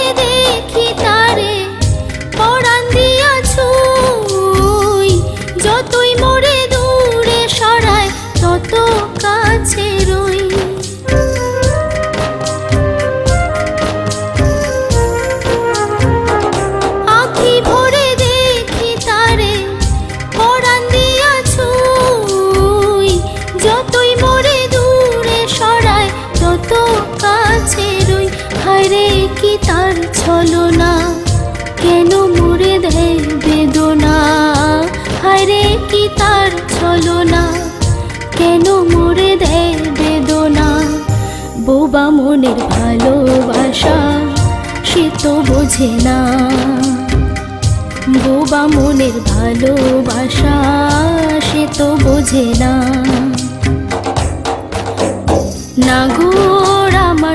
ভরে দেখি তারে পরাণ দিয়া ছুঁই, যতই মোরে দূরে সরায় তত কাছে রই। আঁখি ভরে দেখি তারে পরাণ দিয়া ছুঁই, যতই মোরে দূরে সরায় তত কাছে রই। হায়রে কি তার ছলনা, কেন মোরে দেয় বেদনা। হায়রে কি তার ছলনা, কেন মোরে দেয় বেদনা। বোবা মনের ভালোবাসা সে তো বোঝে না, বোবা মনের ভালোবাসা সে তো বোঝে না। নাগর আমার